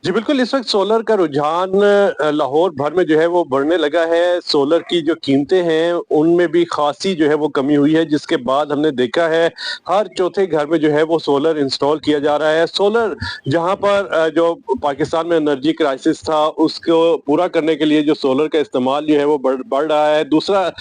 जी बिल्कुल, इस वक़्त सोलर का रुझान लाहौर भर में जो है वो बढ़ने लगा है। सोलर की जो कीमतें हैं, उनमें भी ख़ासी जो है वो कमी हुई है, जिसके बाद हमने देखा है हर चौथे घर में जो है वो सोलर इंस्टॉल किया जा रहा है। सोलर जहाँ पर जो पाकिस्तान में एनर्जी क्राइसिस था, उसको पूरा करने के लिए जो सोलर का इस्तेमाल जो है वो बढ़ बढ़ रहा है। दूसरा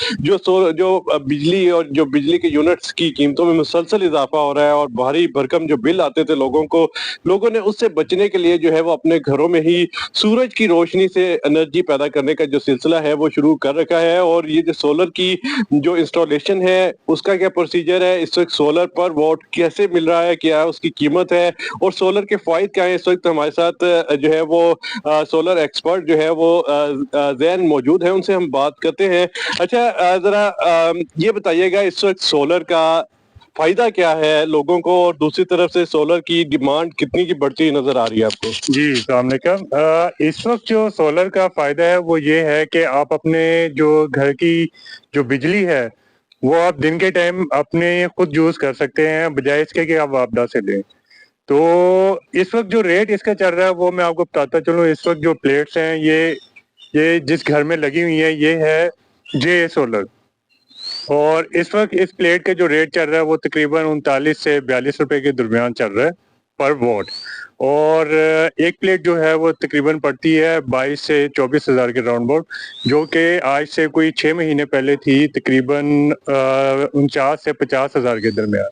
बिजली और जो बिजली के यूनिट्स की कीमतों में मुसलसल इज़ाफ़ा हो रहा है और भारी भरकम जो बिल आते थे लोगों को, लोगों ने उससे बचने के लिए जो है वो अपने घरों में ही सूरज की रोशनी से एनर्जी पैदा करने का जो सिलसिला है वो शुरू कर रखा है। और ये जो सोलर की जो इंस्टॉलेशन है उसका क्या प्रोसीजर है, इस वक्त सोलर पर वोट कैसे मिल रहा है, क्या उसकी कीमत है और सोलर के फायदे क्या है, इस वक्त हमारे साथ जो है वो सोलर एक्सपर्ट जो है वो जैन मौजूद है, उनसे हम बात करते हैं। अच्छा, जरा ये बताइएगा इस वक्त सोलर का फायदा क्या है लोगों को और दूसरी तरफ से सोलर की डिमांड कितनी की बढ़ती हुई नजर आ रही है आपको? जी, अस्सलाम वालेकुम। इस वक्त जो सोलर का फायदा है वो ये है कि आप अपने जो घर की जो बिजली है वो आप दिन के टाइम अपने खुद यूज कर सकते हैं, बजाय इसके कि आप वापदा से लें। तो इस वक्त जो रेट इसका चल रहा है वो मैं आपको बताता चलूँ। इस वक्त जो प्लेट्स हैं ये जिस घर में लगी हुई है ये है जे सोलर, और इस वक्त इस प्लेट का जो रेट चल रहा है वो तकरीबन 39 से 42 रुपए के दरमियान चल रहा है पर वॉट। और एक प्लेट जो है वो तकरीबन पड़ती है 22 से 24 हज़ार के राउंड अबाउट, जो कि आज से कोई 6 महीने पहले थी तकरीबन 49 से 50 हज़ार के दरमियान।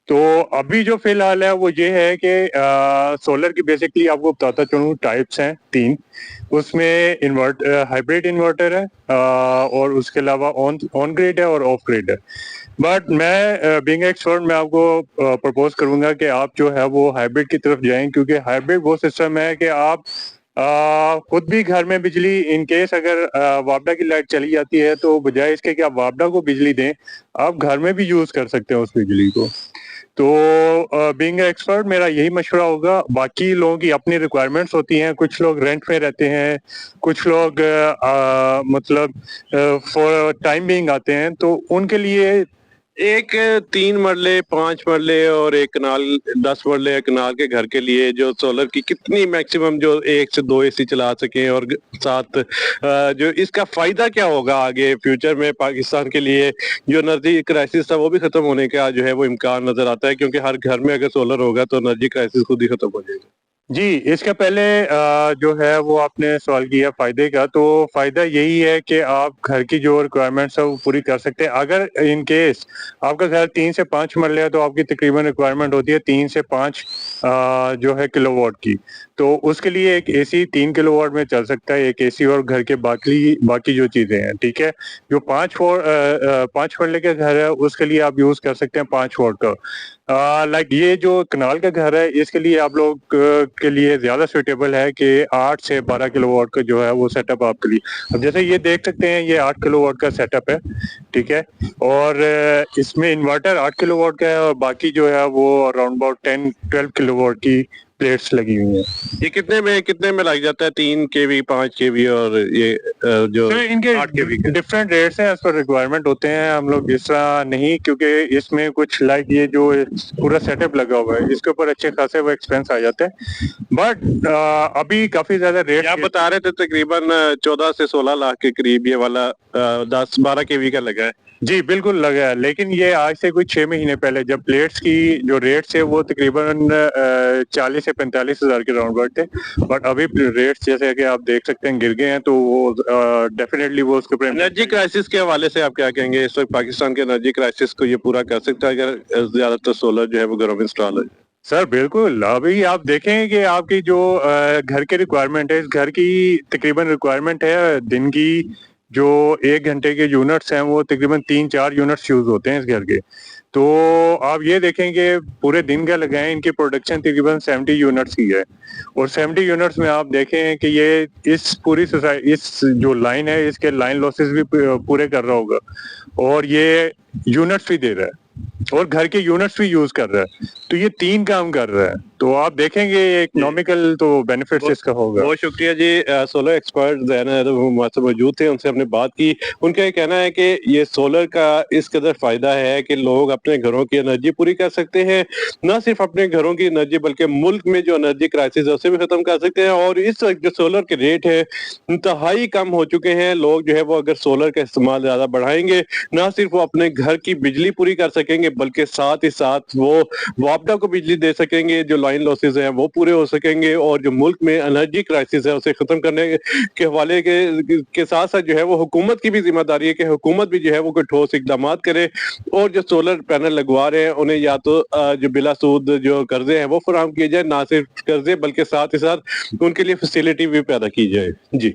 तो अभी जो फिलहाल है वो ये है कि सोलर की बेसिकली आपको बताता चलूँ टाइप्स हैं 3। उसमें हाइब्रिड इन्वर्टर है, और उसके अलावा ऑन ऑन ग्रिड है और ऑफ ग्रिड है। बट मैं बीइंग एक्सपर्ट मैं आपको प्रपोज करूंगा कि आप जो है वो हाइब्रिड की तरफ जाएं, क्योंकि हाइब्रिड वो सिस्टम है कि आप खुद भी घर में बिजली इन केस अगर वापडा की लाइट चली जाती है तो बजाय इसके कि आप वापडा को बिजली दें, आप घर में भी यूज कर सकते हैं उस बिजली को। तो बीइंग एक्सपर्ट मेरा यही मशवरा होगा। बाकी लोगों की अपनी रिक्वायरमेंट्स होती हैं, कुछ लोग रेंट में रहते हैं, कुछ लोग मतलब फॉर टाइम बीइंग आते हैं, तो उनके लिए एक 3 मरले, 5 मरले और एक कनाल 10 मरले कनाल के घर के लिए जो सोलर की कितनी मैक्सिमम जो 1 से 2 एसी चला सकें और साथ जो इसका फायदा क्या होगा आगे फ्यूचर में पाकिस्तान के लिए, जो एनर्जी क्राइसिस था वो भी खत्म होने का जो है वो इम्कान नजर आता है, क्योंकि हर घर में अगर सोलर होगा तो एनर्जी क्राइसिस खुद ही खत्म हो जाएगा। जी, इसका पहले जो है वो आपने सवाल किया फायदे का, तो फायदा यही है कि आप घर की जो रिक्वायरमेंट्स है वो पूरी कर सकते हैं। अगर इन केस आपका घर 3 से 5 मरले है तो आपकी तकरीबन रिक्वायरमेंट होती है 3 से 5 जो है किलोवाट की। तो उसके लिए एक एसी 3 किलोवाट में चल सकता है, एक एसी और घर के बाकी बाकी जो चीजें हैं, ठीक है। जो 5 मरले का घर है उसके लिए आप यूज कर सकते हैं 5 वोट का। लाइक ये जो कनाल का घर है इसके लिए आप लोग के लिए ज्यादा सुटेबल है कि 8 से 12 किलोवाट का जो है वो सेटअप आपके लिए। अब जैसे ये देख सकते हैं ये 8 किलोवाट का सेटअप है, ठीक है। और इसमें इन्वर्टर 8 किलोवाट का है और बाकी जो है वो अराउंड अबाउट 10-12 किलोवाट की प्लेट्स लगी हुई हैं। ये कितने में लग जाता है? 3 केवी, 5 केवी और ये जो तो इनके 8 केवी का? डिफरेंट रेट्स हैं, एज पर रिक्वायरमेंट होते हैं। हम लोग इस तरह नहीं, क्योंकि इसमें कुछ लाइक ये जो पूरा सेटअप लगा हुआ है इसके ऊपर अच्छे खासे वो एक्सपेंस आ जाते हैं। बट अभी काफी ज्यादा रेट आप बता रहे थे तकरीबन 14 से 16 लाख के करीब ये वाला 10-12 केवी का लगा है। जी बिल्कुल लगा है, लेकिन ये आज से कुछ 6 महीने पहले जब प्लेट्स की जो रेट्स है वो तकरीबन 40 से 45 हज़ार के राउंड थे। बट अभी रेट्स जैसे कि आप देख सकते हैं गिर गए हैं, तो वो डेफिनेटली वो उसके ऊपर एनर्जी क्राइसिस के हवाले से आप क्या कहेंगे? इस वक्त पाकिस्तान के एनर्जी क्राइसिस को ये पूरा कर सकता है अगर ज्यादातर सोलर जो है वो घरों में इंस्टॉल हो जाए? सर बिल्कुल। अभी आप देखें कि आपकी जो घर की रिक्वायरमेंट है, इस घर की तकरीबन रिक्वायरमेंट है दिन की जो 1 घंटे के यूनिट्स हैं वो तकरीबन 3-4 यूनिट्स यूज होते हैं इस घर के। तो आप ये देखेंगे पूरे दिन का लगाएं, इनकी प्रोडक्शन तकरीबन 70 यूनिट्स की है। और 70 यूनिट्स में आप देखें कि ये इस पूरी सोसाइटी इस जो लाइन है इसके लाइन लॉसेस भी पूरे कर रहा होगा, और ये यूनिट्स भी दे रहा है और घर के यूनिट्स भी यूज कर रहा है। तो ये 3 काम कर रहा है। तो आप देखेंगे इकोनॉमिकल तो बेनिफिट्स इसका होगा। बहुत शुक्रिया जी। सोलर एक्सपर्ट जैन हमारे साथ मौजूद थे, उनसे हमने बात की। उनका ये कहना है कि ये सोलर का इस कदर फायदा है कि लोग अपने घरों की एनर्जी पूरी कर सकते हैं, न सिर्फ अपने घरों की एनर्जी बल्कि मुल्क में जो एनर्जी क्राइसिस है उसे भी खत्म कर सकते हैं। और इस वक्त जो सोलर के रेट है इंतहाई कम हो चुके हैं। लोग जो है वो अगर सोलर का इस्तेमाल ज्यादा बढ़ाएंगे, न सिर्फ वो अपने घर की बिजली पूरी कर सकेंगे बल्कि साथ ही साथ वो मुआवजा को बिजली दे सकेंगे, जो लाइन लॉसेस हैं वो पूरे हो सकेंगे, और जो मुल्क में एनर्जी क्राइसिस है उसे खत्म करने के हवाले के साथ साथ जो है वो हुकूमत की भी जिम्मेदारी है कि हुकूमत भी जो है वो कोई ठोस इकदाम करे, और जो सोलर पैनल लगवा रहे हैं उन्हें या तो जो बिला सूद जो कर्जे हैं वो फराहम किए जाए, ना सिर्फ कर्जे बल्कि साथ ही साथ उनके लिए फैसिलिटी भी पैदा की जाए। जी।